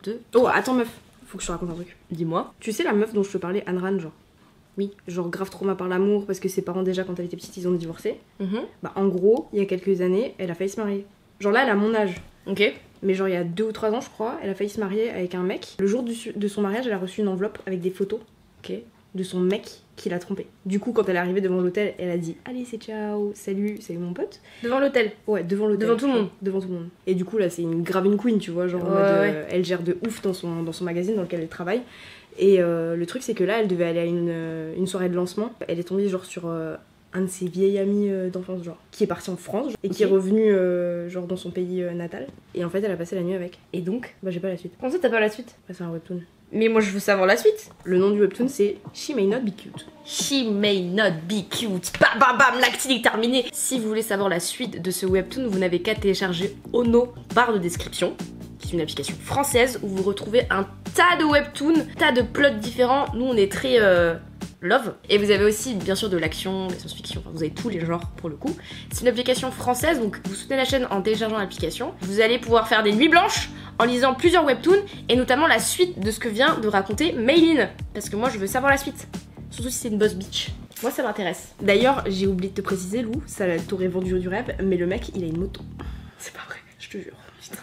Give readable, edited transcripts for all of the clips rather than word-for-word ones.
2. Oh, attends, meuf, faut que je te raconte un truc. Dis-moi. Tu sais la meuf dont je te parlais, Ayn Rand, genre? Oui. Genre grave trauma par l'amour parce que ses parents, déjà, quand elle était petite, ils ont divorcé. Bah, en gros, il y a quelques années, elle a failli se marier. Genre là, elle a mon âge. Ok. Mais genre, il y a 2 ou 3 ans, je crois, elle a failli se marier avec un mec. Le jour de son mariage, elle a reçu une enveloppe avec des photos. Ok. De son mec qui l'a trompée. Du coup, quand elle est arrivée devant l'hôtel, elle a dit allez, c'est ciao, salut mon pote. Devant l'hôtel. Ouais, devant l'hôtel. Devant tout le monde. Devant tout le monde. Et du coup, là, c'est une grave une queen, tu vois, genre en mode, elle gère de ouf dans son magazine dans lequel elle travaille. Et le truc, c'est que là, elle devait aller à une soirée de lancement. Elle est tombée genre sur un de ses vieilles amis d'enfance, genre, qui est parti en France et qui est revenu genre dans son pays natal. Et en fait, elle a passé la nuit avec. Et donc, bah, j'ai pas la suite. Comment ça, t'as pas la suite? Bah, c'est un webtoon. Mais moi, je veux savoir la suite. Le nom du webtoon, c'est She May Not Be Cute. She may not be cute. Bam bam bam, l'acte est terminé. Si vous voulez savoir la suite de ce webtoon, vous n'avez qu'à télécharger Ono, barre de description, qui est une application française où vous retrouvez un tas de webtoons, tas de plots différents. Nous, on est très love. Et vous avez aussi, bien sûr, de l'action, de la science-fiction. Enfin, vous avez tous les genres pour le coup. C'est une application française, donc vous soutenez la chaîne en téléchargeant l'application. Vous allez pouvoir faire des nuits blanches en lisant plusieurs webtoons et notamment la suite de ce que vient de raconter Maylin. Parce que moi, je veux savoir la suite. Surtout si c'est une boss bitch. Moi, ça m'intéresse. D'ailleurs, j'ai oublié de te préciser, Lou, ça t'aurait vendu du rêve, mais le mec, il a une moto. C'est pas vrai, Je te jure. Putain.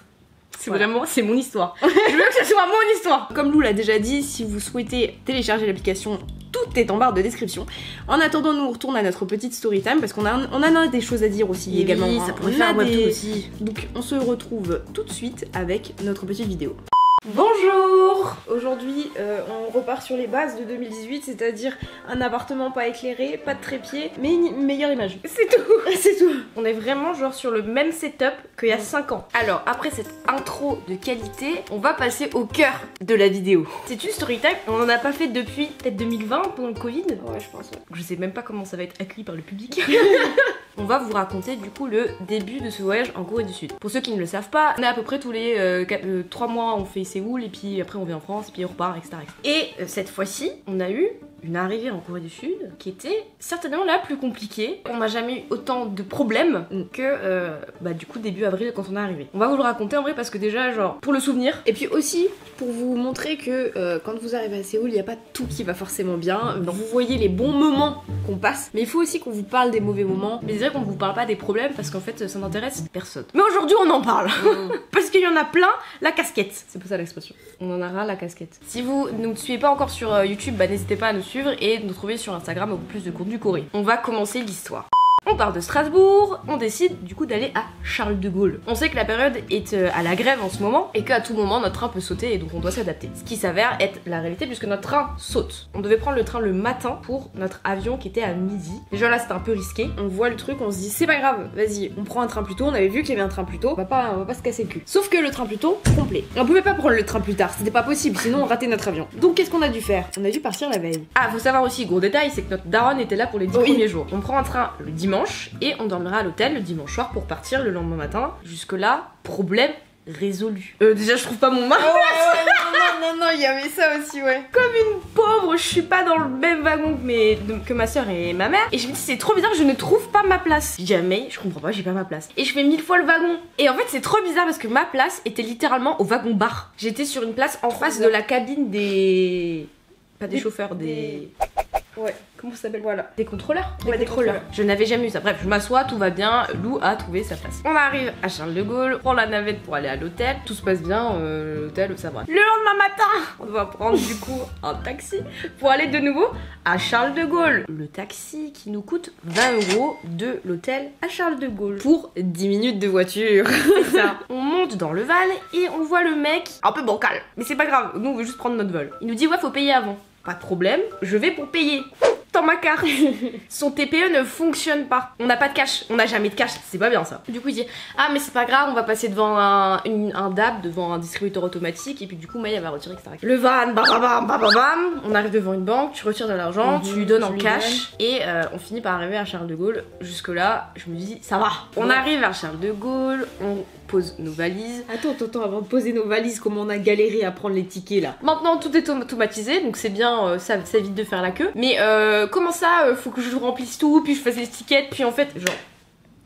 C'est vraiment, c'est mon histoire. Je veux que ce soit mon histoire. Comme Lou l'a déjà dit, si vous souhaitez télécharger l'application, tout est en barre de description. En attendant, nous on retourne à notre petite story time parce qu'on a des choses à dire aussi Et également. oui, ça pourrait faire un webtoon aussi. Donc on se retrouve tout de suite avec notre petite vidéo. Bonjour. Aujourd'hui, on repart sur les bases de 2018, c'est-à-dire un appartement pas éclairé, pas de trépied, mais une meilleure image. C'est tout. C'est tout. On est vraiment genre sur le même setup qu'il y a 5 ans. Alors, après cette intro de qualité, on va passer au cœur de la vidéo. C'est une story time, on en a pas fait depuis peut-être 2020 pendant le Covid. Ouais, je pense. Ouais. Je sais même pas comment ça va être accueilli par le public. On va vous raconter du coup le début de ce voyage en Corée du Sud. Pour ceux qui ne le savent pas, on est à peu près tous les 3 mois on fait Séoul et puis après on vient en France et puis on repart, etc. Et cette fois-ci, on a eu une arrivée en Corée du Sud qui était certainement la plus compliquée. On n'a jamais eu autant de problèmes que du coup début avril quand on est arrivé. On va vous le raconter en vrai parce que déjà genre pour le souvenir. Et puis aussi pour vous montrer que quand vous arrivez à Séoul, il n'y a pas tout qui va forcément bien. Non. Vous voyez les bons moments qu'on passe, mais il faut aussi qu'on vous parle des mauvais moments. Mais c'est vrai qu'on vous parle pas des problèmes parce qu'en fait ça n'intéresse personne. Mais aujourd'hui on en parle parce qu'il y en a plein la casquette. C'est pour ça l'expression. On en a ras la casquette. Si vous ne nous suivez pas encore sur YouTube, n'hésitez pas à nous suivre et nous trouver sur Instagram beaucoup plus de contenu coréen. On va commencer l'histoire. On part de Strasbourg, on décide du coup d'aller à Charles de Gaulle. On sait que la période est à la grève en ce moment et qu'à tout moment notre train peut sauter et donc on doit s'adapter. Ce qui s'avère être la réalité puisque notre train saute. On devait prendre le train le matin pour notre avion qui était à midi. Déjà là c'était un peu risqué. On voit le truc, on se dit c'est pas grave, vas-y, on prend un train plus tôt, on avait vu qu'il y avait un train plus tôt, on va pas se casser le cul. Sauf que le train plus tôt, complet. On pouvait pas prendre le train plus tard, c'était pas possible, sinon on ratait notre avion. Donc qu'est-ce qu'on a dû faire? On a dû partir la veille. Ah, faut savoir aussi, gros détail, c'est que notre daronne était là pour les 10 premiers jours. On prend un train le dimanche et on dormira à l'hôtel le dimanche soir pour partir le lendemain matin. Jusque là, problème résolu. Déjà je trouve pas mon masque. Non, il y avait ça aussi, ouais. Comme une pauvre, je suis pas dans le même wagon que ma soeur et ma mère. Et je me dis c'est trop bizarre, je ne trouve pas ma place. Jamais, je comprends pas, j'ai pas ma place. Et je fais 1000 fois le wagon. Et en fait c'est trop bizarre parce que ma place était littéralement au wagon bar. J'étais sur une place en face de la cabine des... Pas des chauffeurs, des... Ouais. Comment ça s'appelle? Voilà. Des contrôleurs? Ouais, des contrôleurs. Je n'avais jamais eu ça. Bref, je m'assois, tout va bien. Lou a trouvé sa place. On arrive à Charles de Gaulle, on prend la navette pour aller à l'hôtel. Tout se passe bien, l'hôtel, ça va. Le lendemain matin, on doit prendre du coup un taxi pour aller de nouveau à Charles de Gaulle. Le taxi qui nous coûte 20 € de l'hôtel à Charles de Gaulle. Pour 10 minutes de voiture. C'est ça. On monte dans le van et on voit le mec un peu bancal. Mais c'est pas grave, nous on veut juste prendre notre vol. Il nous dit ouais, faut payer avant. Pas de problème, je vais pour payer. Dans ma carte. Son TPE ne fonctionne pas. On n'a pas de cash. On n'a jamais de cash. C'est pas bien ça. Du coup il dit ah mais c'est pas grave, on va passer devant un DAB, devant un distributeur automatique et puis du coup Maya va retirer etc. Le van, bam bam bam bam bam. On arrive devant une banque, tu retires de l'argent, tu lui donnes en cash et on finit par arriver à Charles de Gaulle. Jusque là je me dis ça va. On arrive à Charles de Gaulle, on pose nos valises. Attends, avant de poser nos valises, comment on a galéré à prendre les tickets là. Maintenant tout est automatisé donc c'est bien, ça évite de faire la queue. Mais comment ça, faut que je remplisse tout, puis je fasse les tickets, puis en fait, genre,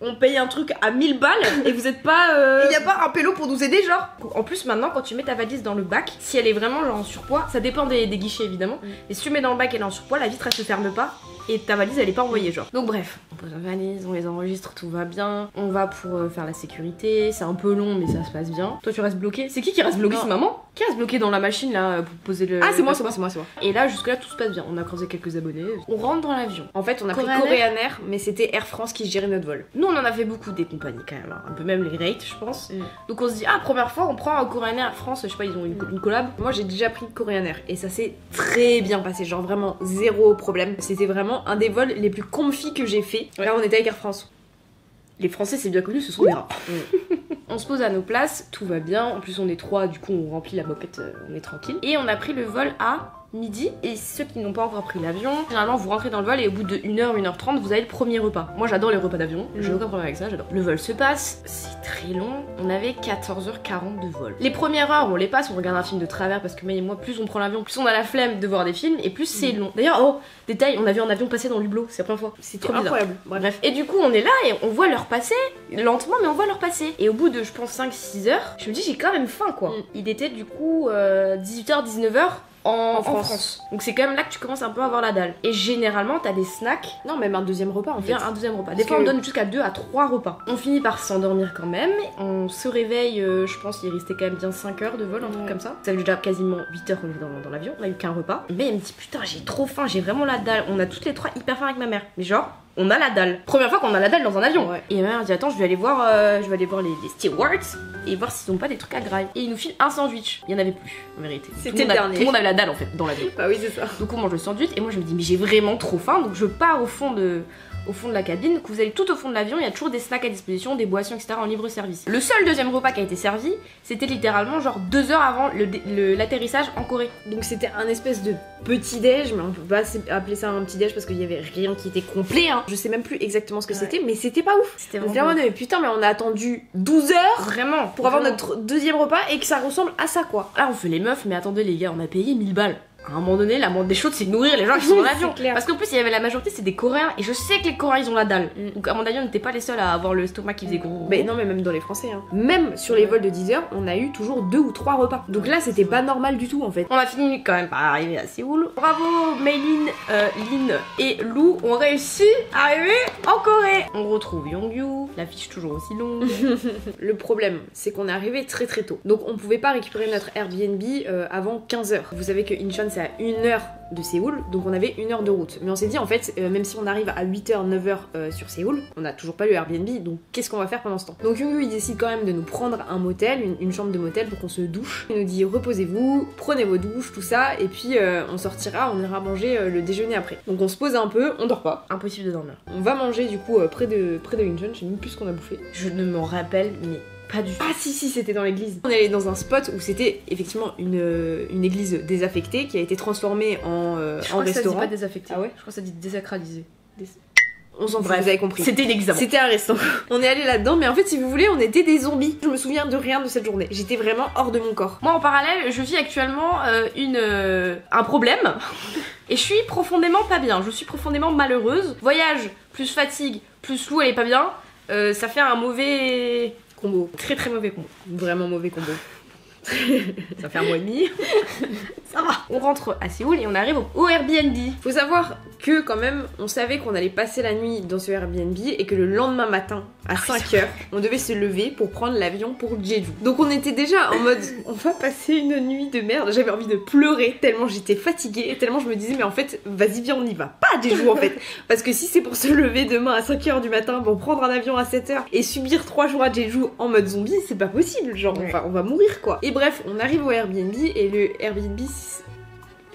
on paye un truc à 1000 balles et vous êtes pas... Il y a pas un pélo pour nous aider genre. En plus maintenant quand tu mets ta valise dans le bac, si elle est vraiment genre en surpoids, ça dépend des guichets évidemment, et si tu mets dans le bac et elle est en surpoids, la vitre elle se ferme pas et ta valise elle est pas envoyée genre. Donc bref, on pose nos valises, on les enregistre, tout va bien, on va pour faire la sécurité, c'est un peu long mais ça se passe bien. Toi tu restes bloqué, c'est qui reste bloqué? C'est maman qui reste bloqué dans la machine là pour poser le... Ah c'est moi. Et là jusque là tout se passe bien, on a croisé quelques abonnés, on rentre dans l'avion. En fait on a pris Korean Air mais c'était Air France qui gérait notre vol. Nous on en a fait beaucoup des compagnies quand même, hein. Un peu même les rates je pense. Donc on se dit ah première fois on prend un Korean Air France, je sais pas ils ont une collab. Moi j'ai déjà pris Korean Air et ça s'est très bien passé, genre vraiment zéro problème. C'était vraiment un des vols les plus comfy que j'ai fait. Là on était avec Air France. Les Français c'est bien connu, ce sont des rats. On se pose à nos places, tout va bien. En plus on est 3, du coup on remplit la moquette, on est tranquille. Et on a pris le vol à midi. Et ceux qui n'ont pas encore pris l'avion, généralement vous rentrez dans le vol et au bout de 1h, 1h30 vous avez le premier repas. Moi j'adore les repas d'avion, j'ai aucun problème avec ça, j'adore. Le vol se passe, c'est très long, on avait 14h40 de vol. Les premières heures on les passe, on regarde un film de travers parce que moi plus on prend l'avion, plus on a la flemme de voir des films et plus c'est long. D'ailleurs, oh, détail, on a vu un avion passer dans l'hublot, c'est la première fois. C'est trop incroyable. Bref. Et du coup on est là et on voit leur passer, lentement mais on voit leur passer. Et au bout de je pense 5-6 heures, je me dis j'ai quand même faim quoi. Il était du coup 18h, 19h. En France. Donc c'est quand même là que tu commences un peu à avoir la dalle. Et généralement t'as des snacks. Non même un deuxième repas en fait. Un deuxième repas. Des fois on donne jusqu'à 2 à 3 repas. On finit par s'endormir quand même. On se réveille, je pense qu'il restait quand même bien 5 heures de vol, un truc comme ça. Ça fait déjà quasiment 8 heures qu'on est dans l'avion. On a eu qu'un repas. Mais elle me dit putain j'ai trop faim, j'ai vraiment la dalle. On a toutes les trois hyper faim avec ma mère. Mais genre on a la dalle. Première fois qu'on a la dalle dans un avion. Ouais. Et ma mère dit attends je vais aller voir les stewards et voir s'ils ont pas des trucs à graille. Et ils nous filent un sandwich. Il y en avait plus en vérité. C'était le dernier. Tout le monde avait la dalle en fait dans l'avion. Bah oui c'est ça. Donc on mange le sandwich et moi je me dis mais j'ai vraiment trop faim donc je pars au fond de la cabine, que vous allez tout au fond de l'avion, il y a toujours des snacks à disposition, des boissons, etc. en libre service. Le seul deuxième repas qui a été servi, c'était littéralement genre 2 heures avant l'atterrissage en Corée. Donc c'était un espèce de petit déj, mais on peut pas appeler ça un petit déj parce qu'il y avait rien qui était complet. Hein. Je sais même plus exactement ce que c'était, mais c'était pas ouf. C'était vraiment mais putain, mais on a attendu 12 heures vraiment pour avoir notre deuxième repas et que ça ressemble à ça quoi. Là on fait les meufs, mais attendez les gars, on a payé 1000 balles. À un moment donné, la moindre des choses, c'est de nourrir les gens qui sont dans l'avion. Parce qu'en plus, il y avait la majorité, c'est des Coréens. Et je sais que les Coréens, ils ont la dalle. Donc, à mon avis, on n'était pas les seuls à avoir le stomac qui faisait gros. Mais non, mais même dans les Français. Hein. Même sur les vols de 10 heures, on a eu toujours 2 ou 3 repas. Donc là, c'était pas normal du tout en fait. On a fini quand même par arriver à Séoul. Bravo, Maylin, Lin et Lou ont réussi à arriver en Corée. On retrouve Yongyu, l'affiche toujours aussi longue. Le problème, c'est qu'on est arrivé très très tôt. Donc, on pouvait pas récupérer notre Airbnb avant 15 heures. Vous savez que Incheon, c'est à 1 heure de Séoul, donc on avait 1 heure de route. Mais on s'est dit en fait, même si on arrive à 8h, 9h sur Séoul, on n'a toujours pas le Airbnb, donc qu'est-ce qu'on va faire pendant ce temps? Donc Yongyu il décide quand même de nous prendre un motel, une chambre de motel pour qu'on se douche. Il nous dit reposez-vous, prenez vos douches, tout ça, et puis on sortira, on ira manger le déjeuner après. Donc on se pose un peu, on dort pas. Impossible de dormir. On va manger du coup près de Incheon, je sais même plus ce qu'on a bouffé. Je ne m'en rappelle, mais pas du tout. Ah si c'était dans l'église. On est allé dans un spot où c'était effectivement une église désaffectée qui a été transformée en restaurant. Ça dit pas désaffecté. Ah ouais. Je crois que ça dit désacralisé. On s'en fout, vous avez compris. C'était l'examen. C'était un restaurant. On est allé là-dedans, mais en fait, si vous voulez, on était des zombies. Je me souviens de rien de cette journée. J'étais vraiment hors de mon corps. Moi, en parallèle, je vis actuellement un problème. Et je suis profondément pas bien. Je suis profondément malheureuse. Voyage, plus fatigue, plus Lou, elle est pas bien. Ça fait un mauvais combo. Très très mauvais combo. Vraiment mauvais combo. Ça fait 1 mois et demi. Ça va. On rentre à Séoul et on arrive au Airbnb. Faut savoir que quand même, on savait qu'on allait passer la nuit dans ce Airbnb et que le lendemain matin, à 5h, on devait se lever pour prendre l'avion pour Jeju. Donc on était déjà en mode, on va passer une nuit de merde. J'avais envie de pleurer tellement j'étais fatiguée, tellement je me disais mais en fait, vas-y viens, on y va pas à Jeju en fait. Parce que si c'est pour se lever demain à 5h du matin pour prendre un avion à 7h et subir 3 jours à Jeju en mode zombie, c'est pas possible. Genre on va mourir quoi. Et bref, on arrive au Airbnb et le Airbnb...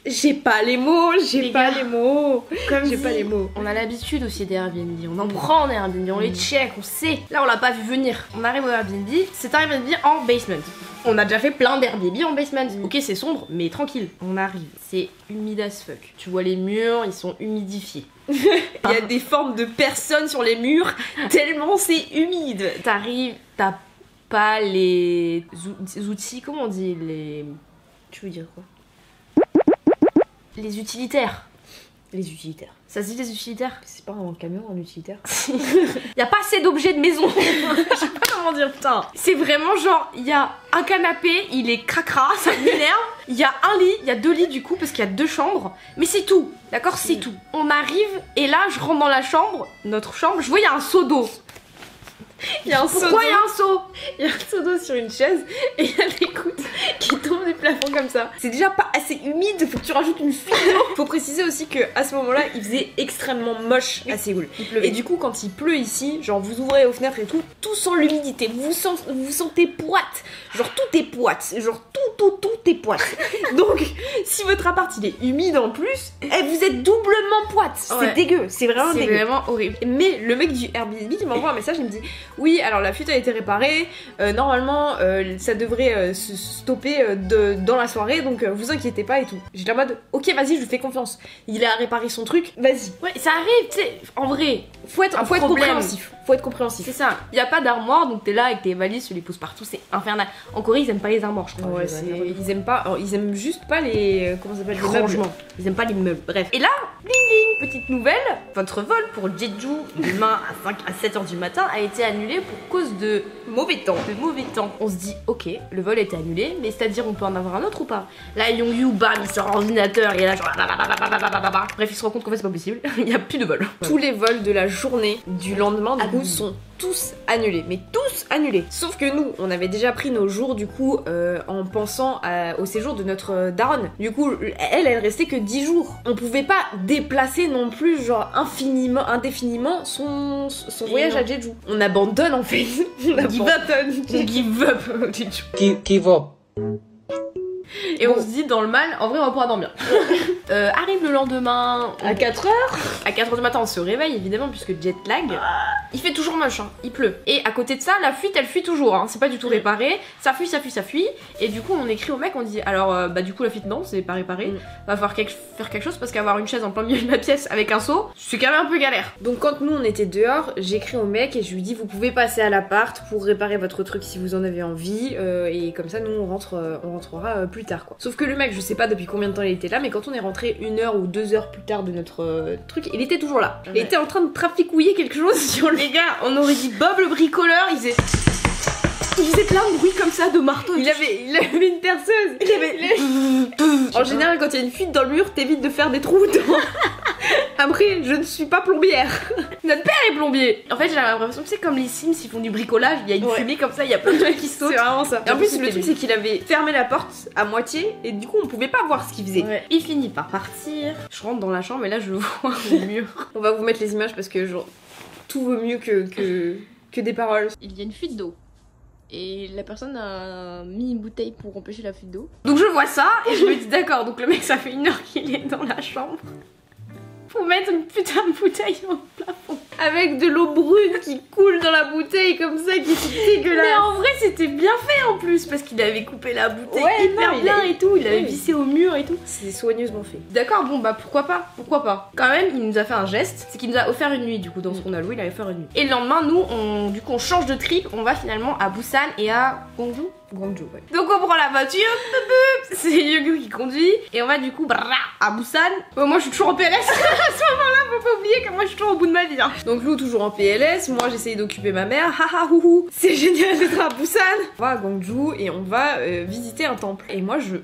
J'ai pas les mots. Comme j'ai pas les mots. On a l'habitude aussi des Airbnb, on en prend des Airbnb, on les check, on sait. Là on l'a pas vu venir. On arrive au Airbnb, c'est un Airbnb en basement. On a déjà fait plein d'Airbnb en basement. Ok c'est sombre, mais tranquille. On arrive, c'est humide as fuck. Tu vois les murs, ils sont humidifiés. Il y a des formes de personnes sur les murs, tellement c'est humide. T'arrives, t'as pas les outils, comment on dit les... Tu veux dire quoi? Les utilitaires. Les utilitaires. Ça se dit les utilitaires? C'est pas un camion, un utilitaire. Y a pas assez d'objets de maison. Je sais pas comment dire, putain. C'est vraiment genre, il y a un canapé, il est cracra, ça m'énerve. Il y a un lit, il y a 2 lits du coup, parce qu'il y a 2 chambres. Mais c'est tout, d'accord? C'est tout. On arrive, et là, je rentre dans la chambre, notre chambre, je vois, il y a un seau d'eau. Pourquoi il y a un seau? Il y a un seau d'eau sur une chaise et il y a des gouttes qui tombent du plafond comme ça. C'est déjà pas assez humide, faut que tu rajoutes une fuite d'eau. Faut préciser aussi que à ce moment-là, il faisait extrêmement moche à Séoul. Et du coup, quand il pleut ici, genre vous ouvrez aux fenêtres et tout sent l'humidité. Vous sentez poite. Genre tout est poite. Genre tout est poite. Donc, si votre appart il est humide en plus, vous êtes doublement poite. C'est dégueu. C'est vraiment dégueu. C'est vraiment horrible. Mais le mec du Airbnb, il m'envoie un message, il me dit oui, alors la fuite a été réparée, normalement ça devrait se stopper dans la soirée, donc vous inquiétez pas et tout. J'étais en mode ok, vas-y, je lui fais confiance. Il a réparé son truc, vas-y. Ouais, ça arrive, tu sais, en vrai, faut être compréhensif. Faut être compréhensif. C'est ça. Y a pas d'armoire, donc t'es là avec tes valises, tu les poses partout, c'est infernal. En Corée, ils aiment pas les armoires, je crois. Ouais, ils aiment juste pas les comment ça s'appelle, les rangements. Ils aiment pas les meubles. Bref. Et là, bling bling, petite nouvelle, votre vol pour Jeju demain à 7h du matin a été annulé pour cause de mauvais temps. On se dit ok, le vol a été annulé, mais c'est-à-dire on peut en avoir un autre ou pas? Là, Yongyu, bam, il sort l'ordinateur, il est là genre bref, il se rend compte qu'en fait c'est pas possible, il y a plus de vol. Tous les vols de la journée du lendemain du coup sont tous annulés, mais tous annulés. Sauf que nous, on avait déjà pris nos jours du coup en pensant au séjour de notre daronne. Du coup, elle restait que 10 jours. On pouvait pas déplacer non plus genre indéfiniment son voyage à Jeju. On abandonne en fait. On give up. Give up. Et on se dit dans le mal, en vrai on va pouvoir dormir. Arrive le lendemain à 4h. À 4h du matin on se réveille évidemment puisque jet lag. Il fait toujours moche, hein, il pleut. Et à côté de ça, la fuite elle fuit toujours, hein, c'est pas du tout réparé. Ça fuit. Et du coup on écrit au mec, on dit alors bah du coup la fuite non, c'est pas réparé. Va falloir faire quelque chose parce qu'avoir une chaise en plein milieu de la pièce avec un seau, c'est quand même un peu galère. Donc quand nous on était dehors, j'écris au mec et je lui dis vous pouvez passer à l'appart pour réparer votre truc si vous en avez envie. Et comme ça nous on rentrera plus tard quoi. Sauf que le mec, je sais pas depuis combien de temps il était là, mais quand on est rentré 1 heure ou 2 heures plus tard de notre truc, il était toujours là. Il était en train de traficouiller quelque chose sur le... Les gars, on aurait dit Bob le bricoleur, il faisait plein de bruits comme ça de marteau. Il avait une perceuse. En général, quand il y a une fuite dans le mur, t'évites de faire des trous dedans. Après, je ne suis pas plombière. Notre père est plombier. En fait, j'ai l'impression que c'est comme les Sims, ils font du bricolage, il y a une fumée comme ça, il y a plein de trucs qui sautent. C'est vraiment ça. Et en plus, le truc, c'est qu'il avait fermé la porte à moitié et du coup, on pouvait pas voir ce qu'il faisait. Ouais. Il finit par partir. Je rentre dans la chambre et là, je vois le mur. On va vous mettre les images parce que genre, tout vaut mieux que des paroles. Il y a une fuite d'eau. Et la personne a mis une bouteille pour empêcher la fuite d'eau. Donc je vois ça et je me dis d'accord, donc le mec ça fait 1 heure qu'il est dans la chambre pour mettre une putain de bouteille dans le plafond. Avec de l'eau brune qui coule dans la bouteille comme ça, qui est dégueulasse. Mais en vrai c'était bien fait en plus parce qu'il avait coupé la bouteille hyper bien et tout, il avait vissé au mur et tout. C'est soigneusement fait. D'accord, bon bah pourquoi pas. Quand même il nous a fait un geste, c'est qu'il nous a offert une nuit du coup dans ce qu'on a loué, il avait offert une nuit. Et le lendemain nous on change de trip, on va finalement à Busan et à Gwangju. Ouais. Donc on prend la voiture, c'est Yogu qui conduit et on va du coup à Busan. Moi je suis toujours en PLS. À ce moment-là, faut pas oublier que moi je suis toujours au bout de ma vie. Hein. Donc Lou toujours en PLS, moi j'essaye d'occuper ma mère. Haha houhou, c'est génial d'être à Busan. On va à Gwangju et on va visiter un temple. Et moi je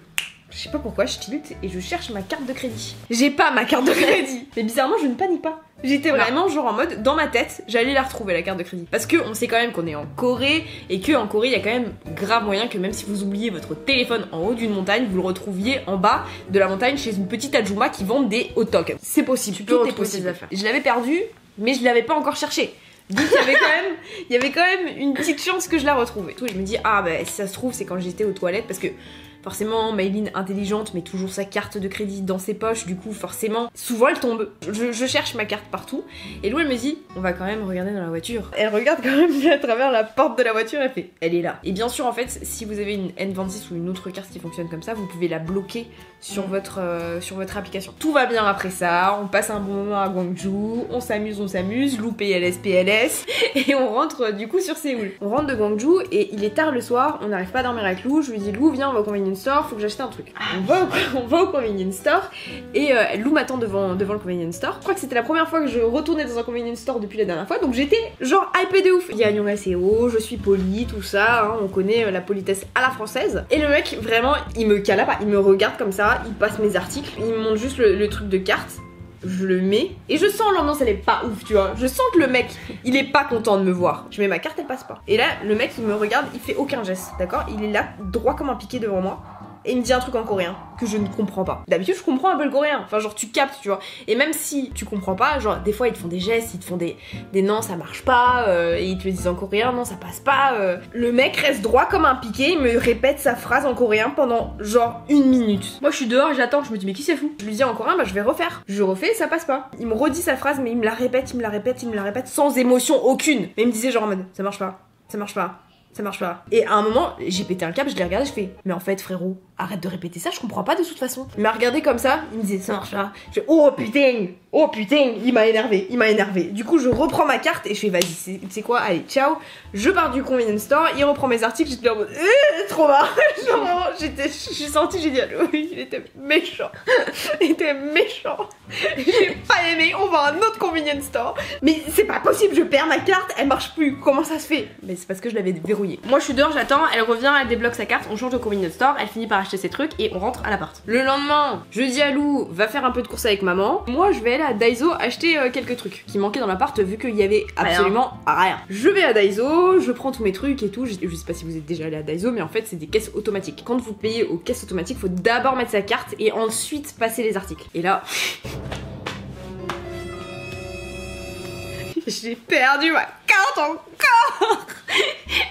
sais pas pourquoi je tilte et je cherche ma carte de crédit. J'ai pas ma carte de crédit. Mais bizarrement je ne panique pas. J'étais vraiment genre en mode, dans ma tête, j'allais la retrouver la carte de crédit. Parce qu'on sait quand même qu'on est en Corée et qu'en Corée il y a quand même grave moyen que même si vous oubliez votre téléphone en haut d'une montagne, vous le retrouviez en bas de la montagne chez une petite Ajuma qui vend des hot dogs. C'est possible, tout est possible. Je l'avais perdu, mais je l'avais pas encore cherché. Donc il y avait quand même une petite chance que je la retrouvais. Je me dis ah bah si ça se trouve c'est quand j'étais aux toilettes parce que forcément Maïline intelligente met toujours sa carte de crédit dans ses poches, du coup forcément souvent elle tombe. Je cherche ma carte partout et Lou elle me dit on va quand même regarder dans la voiture. Elle regarde quand même à travers la porte de la voiture, elle fait elle est là. Et bien sûr en fait si vous avez une N26 ou une autre carte qui fonctionne comme ça, vous pouvez la bloquer sur votre application. Tout va bien après ça, on passe un bon moment à Gwangju, on s'amuse, Lou PLS et on rentre du coup sur Séoul. On rentre de Gwangju et il est tard le soir, on n'arrive pas à dormir avec Lou, je lui dis Lou viens on va convaincre une convenience store, faut que j'achète un truc. On va au convenience store et Lou m'attend devant le convenience store. Je crois que c'était la première fois que je retournais dans un convenience store depuis la dernière fois, donc j'étais genre hypée de ouf. Il y a un nom assez haut, je suis polie, tout ça, hein, on connaît la politesse à la française. Et le mec, vraiment, il me cala pas, il me regarde comme ça, il passe mes articles, il me montre juste le truc de carte. Je le mets et je sens l'ambiance elle est pas ouf, tu vois. Je sens que le mec il est pas content de me voir. Je mets ma carte, elle passe pas. Et là le mec il me regarde, il fait aucun geste, d'accord. Il est là droit comme un piqué devant moi et il me dit un truc en coréen que je ne comprends pas. D'habitude je comprends un peu le coréen, enfin genre tu captes, tu vois. Et même si tu comprends pas, genre des fois ils te font des gestes, ils te font des non ça marche pas, et ils te le disent en coréen, non ça passe pas. Le mec reste droit comme un piqué, il me répète sa phrase en coréen pendant genre 1 minute. Moi je suis dehors, j'attends, je me dis mais qui c'est fou. Je lui dis en coréen, bah je vais refaire. Je refais, ça passe pas. Il me redit sa phrase mais il me la répète, il me la répète, il me la répète sans émotion aucune. Mais il me disait genre en mode ça marche pas, ça marche pas. Ça marche pas. Et à un moment, j'ai pété un câble, je l'ai regardé, je fais mais en fait frérot, arrête de répéter ça, je comprends pas de toute façon. Il m'a regardé comme ça, il me disait ça marche pas. Je fais oh putain, il m'a énervé. Du coup, je reprends ma carte et je fais vas-y, c'est quoi, allez, ciao. Je pars du convenience store, il reprend mes articles, j'étais en mode trop marre. Genre, je suis sortie, j'ai dit oui, il était méchant. J'ai pas aimé, on va à un autre convenience store. Mais c'est pas possible, je perds ma carte, elle marche plus. Comment ça se fait? Mais c'est parce que je l'avais verrouillée. Moi je suis dehors, j'attends, elle revient, elle débloque sa carte, on change de convenience store, elle finit par acheter ses trucs et on rentre à l'appart. Le lendemain, je dis à Lou, va faire un peu de course avec maman. Moi je vais aller à Daiso acheter quelques trucs qui manquaient dans l'appart vu qu'il y avait absolument rien. Je vais à Daiso, je prends tous mes trucs et tout. Je sais pas si vous êtes déjà allé à Daiso, mais en fait c'est des caisses automatiques. Quand vous payez aux caisses automatiques, faut d'abord mettre sa carte et ensuite passer les articles. Et là... j'ai perdu ma carte encore.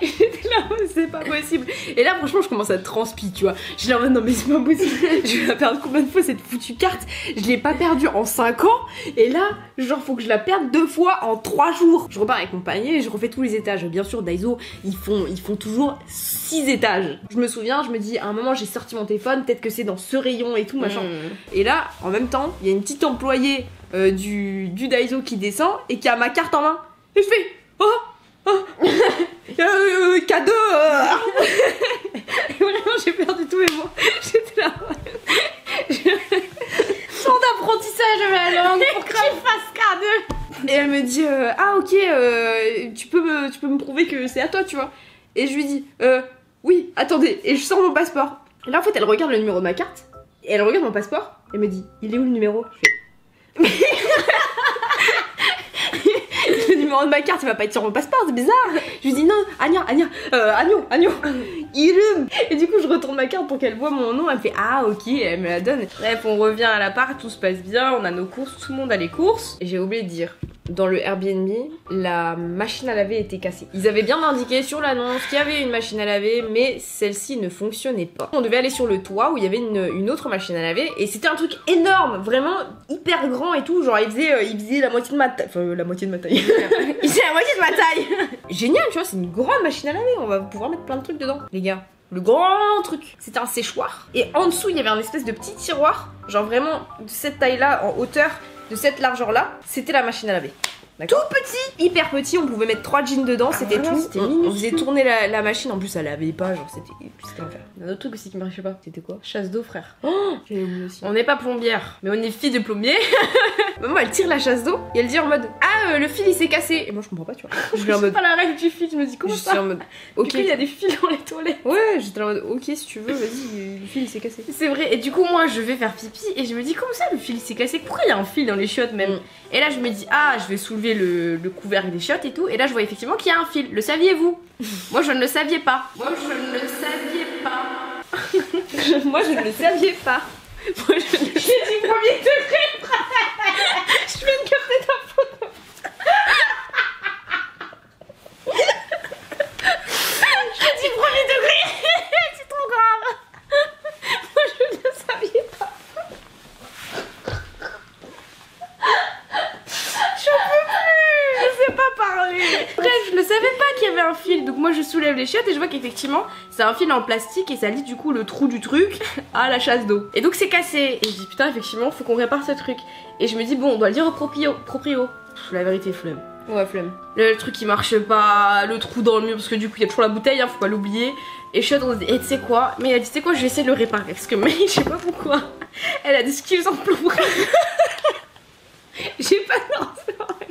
J'étais là, c'est pas possible. Et là franchement je commence à transpirer, tu vois. Je là non mais c'est pas possible. Je vais la perdre combien de fois cette foutue carte? Je l'ai pas perdue en 5 ans. Et là genre faut que je la perde 2 fois en 3 jours. Je repars avec mon panier et je refais tous les étages. Bien sûr Daiso ils font toujours 6 étages. Je me souviens, je me dis à un moment j'ai sorti mon téléphone, peut-être que c'est dans ce rayon et tout machin. Et là en même temps il y a une petite employée du Daiso qui descend et qui a ma carte en main. Et je fais cadeau. Et vraiment j'ai perdu tous mes mots. J'étais là. Son d'apprentissage de la langue pour que tu fasses cadeau. Et elle me dit ah ok tu peux me prouver que c'est à toi, tu vois. Et je lui dis oui attendez, et je sors mon passeport. Et là en fait elle regarde le numéro de ma carte et elle regarde mon passeport et me dit il est où le numéro? Je fais le numéro de ma carte il va pas être sur mon passeport, c'est bizarre. Je lui dis non Agnon Irum. Et du coup je retourne ma carte pour qu'elle voit mon nom. Elle me fait ah ok, et elle me la donne. Bref on revient à l'appart, tout se passe bien, on a nos courses, tout le monde a les courses. Et j'ai oublié de dire, dans le Airbnb la machine à laver était cassée. Ils avaient bien indiqué sur l'annonce qu'il y avait une machine à laver, mais celle-ci ne fonctionnait pas. On devait aller sur le toit où il y avait une autre machine à laver et c'était un truc énorme, vraiment hyper grand et tout. Genre il faisait la moitié de ma taille. Enfin la moitié de ma taille. Il faisait la moitié de ma taille. Génial, tu vois, c'est une grande machine à laver, on va pouvoir mettre plein de trucs dedans. Les gars, le grand truc, c'était un séchoir et en dessous il y avait un espèce de petit tiroir, genre vraiment de cette taille là, en hauteur, de cette largeur là, c'était la machine à laver. Tout petit, hyper petit, on pouvait mettre 3 jeans dedans, c'était tout. On faisait tourner la machine, en plus elle lavait pas, genre c'était l'enfer. Un autre truc aussi qui marchait pas, c'était quoi? Chasse d'eau, frère. Oh, j'avais oublié aussi. On n'est pas plombière, mais on est fille de plombier. Maman elle tire la chasse d'eau et elle dit en mode ah le fil il s'est cassé. Et moi je comprends pas, tu vois. Je suis en mode pas la règle du fil, je me dis comment ça? Je suis en mode ok. Du coup il y a des fils dans les toilettes. Ouais, j'étais en mode ok si tu veux, vas-y, le fil il s'est cassé. C'est vrai, et du coup moi je vais faire pipi et je me dis comment ça le fil il s'est cassé? Pourquoi il y a un fil dans les chiottes même? Et là je me dis ah je vais soulever le couvercle des chiottes et tout, et là je vois effectivement qu'il y a un fil. Le saviez-vous? Moi je ne le saviez pas. Moi je ne le saviais pas. Moi je ne le saviez pas. Moi je ne... J'ai dit premier degré. Je viens de capter ta faute. J'ai dit premier degré. C'est trop grave. Moi je ne le saviez pas. Je sais pas parler. Bref, je ne savais pas qu'il y avait un fil. Donc moi je soulève les chiottes et je vois qu'effectivement c'est un fil en plastique et ça lie du coup le trou du truc à la chasse d'eau. Et donc c'est cassé. Et je dis putain effectivement faut qu'on répare ce truc. Et je me dis bon on doit le dire au proprio. La vérité flemme. Ouais, flemme. Le truc qui marche pas, le trou dans le mur, parce que du coup il y a toujours la bouteille, hein, faut pas l'oublier. Et Chut, on se dit, et tu sais quoi? Mais elle a dit, tu sais quoi, je vais essayer de le réparer. Parce que mais je sais pas pourquoi. Elle a des skills en plomberie. J'ai pas non, c'est vrai.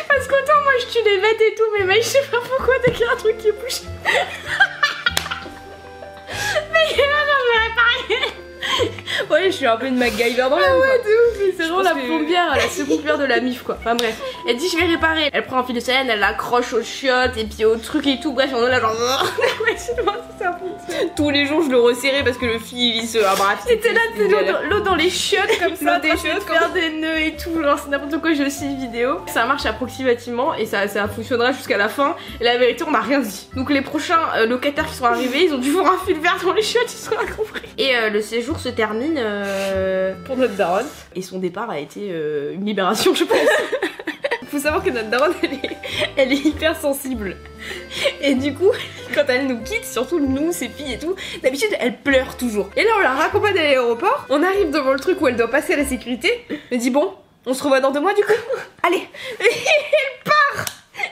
Parce qu'autant moi je tue les bêtes et tout, mais mec, je sais pas pourquoi dès qu'il y a un truc qui bouge. Mais non, je vais réparer. Ouais, je suis un peu une MacGyver dans la ouais, de ouf, c'est vraiment la plombière, la seconde plombière de la MIF quoi. Enfin bref, elle dit je vais réparer. Elle prend un fil de scène, elle l'accroche aux chiottes et puis au truc et tout. Bref, on est là genre. Ouais, je sais pas si ça fonctionne. Tous les jours je le resserrais parce que le fil il se abrase. C'était là, l'eau dans les chiottes comme ça, des chiottes, faire des nœuds et tout. Genre c'est n'importe quoi, j'ai aussi une vidéo. Ça marche approximativement et ça fonctionnera jusqu'à la fin. Et la vérité, on n'a rien dit. Donc les prochains locataires qui sont arrivés, ils ont dû voir un fil vert dans les chiottes, ils se sont compris. Et le séjour se termine pour notre daronne. Et son départ a été une libération, je pense. Faut savoir que notre daronne, elle est hyper sensible. Et du coup, quand elle nous quitte, surtout nous, ses filles et tout, d'habitude, elle pleure toujours. Et là, on la raccompagne à l'aéroport. On arrive devant le truc où elle doit passer à la sécurité. Elle dit bon, on se revoit dans 2 mois du coup. Allez. Et elle part.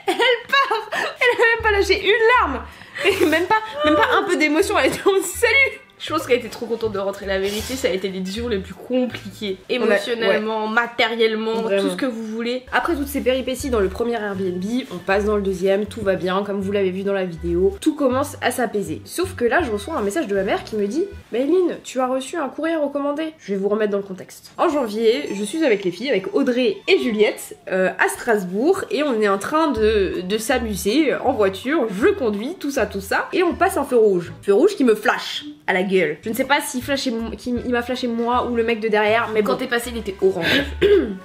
Elle part. Elle a même pas lâché une larme. Et même pas un peu d'émotion. Elle était en salut. Je pense qu'elle était trop contente de rentrer. La vérité, ça a été les 10 jours les plus compliqués. Émotionnellement, matériellement, vraiment. Tout ce que vous voulez. Après toutes ces péripéties dans le premier Airbnb, on passe dans le deuxième, tout va bien, comme vous l'avez vu dans la vidéo. Tout commence à s'apaiser. Sauf que là, je reçois un message de ma mère qui me dit « Maëline, tu as reçu un courrier recommandé ?» Je vais vous remettre dans le contexte. En janvier, je suis avec les filles, avec Audrey et Juliette, à Strasbourg, et on est en train de s'amuser en voiture. Je conduis, tout ça, et on passe un feu rouge. Feu rouge qui me flash à la gueule. Je ne sais pas s'il m'a flashé moi ou le mec de derrière, mais quand bon. t'es passé, il était orange.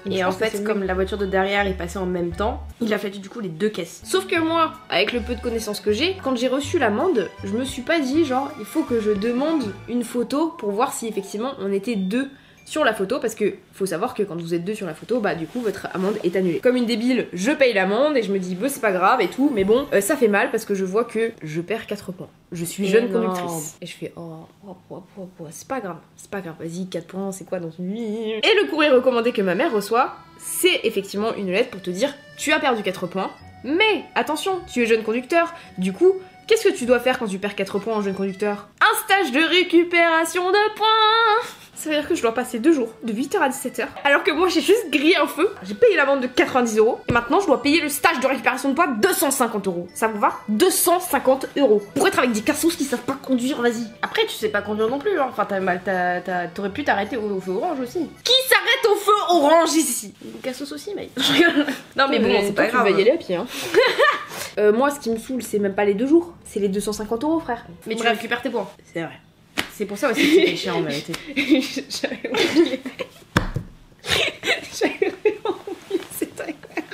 Et en fait, comme la voiture de derrière est passée en même temps, il a fallu du coup les 2 caisses. Sauf que moi, avec le peu de connaissances que j'ai, quand j'ai reçu l'amende, je me suis pas dit genre, il faut que je demande une photo pour voir si effectivement on était 2 sur la photo, parce que faut savoir que quand vous êtes 2 sur la photo, bah du coup votre amende est annulée. Comme une débile, je paye l'amende et je me dis bah c'est pas grave et tout, mais bon, ça fait mal parce que je vois que je perds 4 points. Je suis jeune conductrice. Et je fais c'est pas grave, vas-y 4 points, c'est quoi dans une vie. Et le courrier recommandé que ma mère reçoit, c'est effectivement une lettre pour te dire tu as perdu 4 points, mais attention, tu es jeune conducteur, du coup, qu'est-ce que tu dois faire quand tu perds 4 points en jeune conducteur? Un stage de récupération de points. Ça veut dire que je dois passer 2 jours, de 8h à 17h. Alors que moi j'ai juste grillé un feu, j'ai payé l'amende de 90 €. Et maintenant je dois payer le stage de récupération de poids 250 €. Ça vous va? 250 €. Pour être avec des cassos qui savent pas conduire, vas-y. Après tu sais pas conduire non plus, hein. Enfin t'aurais pu t'arrêter au feu orange aussi. Qui s'arrête au feu orange ici? Cassos aussi mec. Non mais bon, c'est pas grave. Tu vas y aller à pied hein. Moi ce qui me saoule c'est même pas les 2 jours, c'est les 250 € frère. Mais tu récupères tes points. C'est vrai. C'est pour ça aussi que c'est cher en vérité. J'avais oublié. C'est très clair.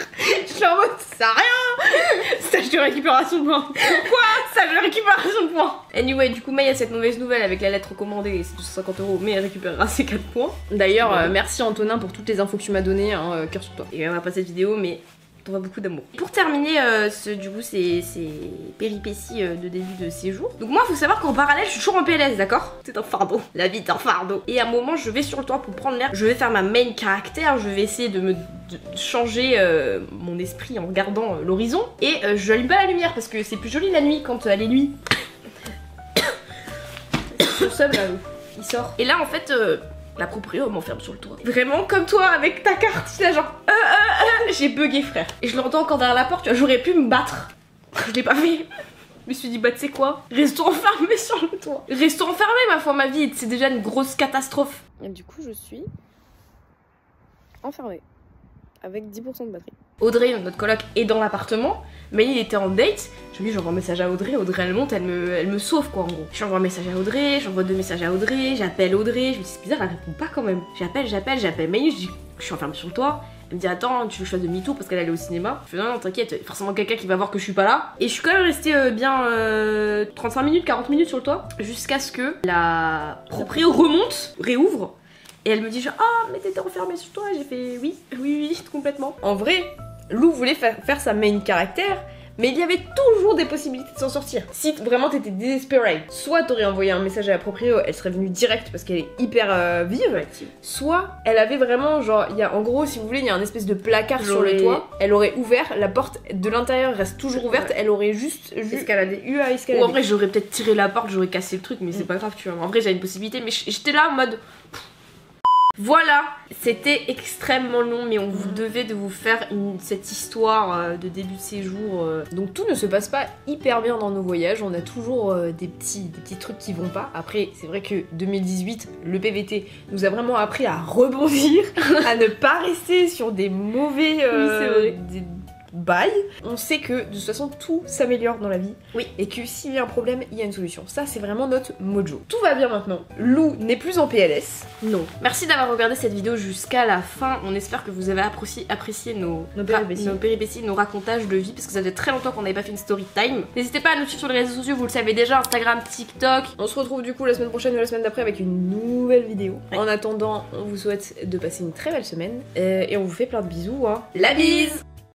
Je suis en mode, ça sert à rien. Stage de récupération de points. Quoi? Stage de récupération de points. Anyway, du coup, May a cette mauvaise nouvelle avec la lettre recommandée, c'est 250 €, mais elle récupérera ses 4 points. D'ailleurs, merci Antonin pour toutes les infos que tu m'as données, hein, cœur sur toi. Et on va pas cette vidéo, mais on voit beaucoup d'amour. Pour terminer du coup ces péripéties de début de séjour. Donc moi faut savoir qu'en parallèle je suis toujours en PLS, d'accord? C'est un fardeau. La vie est un fardeau. Et à un moment je vais sur le toit pour prendre l'air. Je vais faire ma main caractère. Je vais essayer de changer mon esprit en regardant l'horizon. Et je n'allume pas la lumière parce que c'est plus joli la nuit quand elle est nuit. Le seum là, il sort. Et là en fait... la proprio m'enferme sur le toit. Vraiment comme toi avec ta carte, là genre j'ai bugué frère. Et je l'entends encore derrière la porte, tu vois, j'aurais pu me battre. Je l'ai pas fait. Je me suis dit bah tu sais quoi, restons enfermés sur le toit. Restons enfermés ma foi, ma vie, c'est déjà une grosse catastrophe. Et du coup je suis enfermée. Avec 10% de batterie. Audrey, notre coloc, est dans l'appartement. Mais il était en date. Je lui dis j'envoie un message à Audrey. Audrey elle monte, elle me sauve quoi en gros. J'envoie un message à Audrey, j'envoie 2 messages à Audrey, j'appelle Audrey. Je me dis c'est bizarre, elle répond pas quand même. J'appelle. Mais je dis je suis enfermée sur le toit. Elle me dit attends, tu veux que je fasse demi-tour parce qu'elle allait au cinéma. Je fais non t'inquiète, forcément quelqu'un qui va voir que je suis pas là. Et je suis quand même restée bien 35 minutes, 40 minutes sur le toit. Jusqu'à ce que la proprio réouvre. Et elle me dit genre ah mais t'étais enfermée sur toi. J'ai fait oui complètement. En vrai, Lou voulait faire sa main caractère, Mais il y avait toujours des possibilités de s'en sortir. Si vraiment t'étais désespéré, soit t'aurais envoyé un message à la proprio, elle serait venue direct parce qu'elle est hyper vive, soit elle avait vraiment genre, en gros si vous voulez, il y a un espèce de placard sur le toit, elle aurait ouvert, la porte de l'intérieur reste toujours ouverte, elle aurait juste escaladé. Ou en vrai j'aurais peut-être tiré la porte, j'aurais cassé le truc, mais c'est pas grave, tu vois. En vrai j'avais une possibilité, mais j'étais là en mode... Voilà, c'était extrêmement long, mais on vous devait de vous faire cette histoire de début de séjour. Donc tout ne se passe pas hyper bien dans nos voyages, on a toujours des petits trucs qui vont pas. Après, c'est vrai que 2018, le PVT nous a vraiment appris à rebondir, à ne pas rester sur des mauvais... Bye. On sait que de toute façon tout s'améliore dans la vie. Oui. Et que s'il y a un problème, il y a une solution. Ça c'est vraiment notre mojo. Tout va bien maintenant. Lou n'est plus en PLS. Non. Merci d'avoir regardé cette vidéo jusqu'à la fin. On espère que vous avez apprécié nos péripéties, nos racontages de vie, parce que ça faisait très longtemps qu'on n'avait pas fait une story time. N'hésitez pas à nous suivre sur les réseaux sociaux, vous le savez déjà, Instagram, TikTok. On se retrouve du coup la semaine prochaine ou la semaine d'après avec une nouvelle vidéo. Ouais. En attendant, on vous souhaite de passer une très belle semaine et on vous fait plein de bisous. Hein. La bise!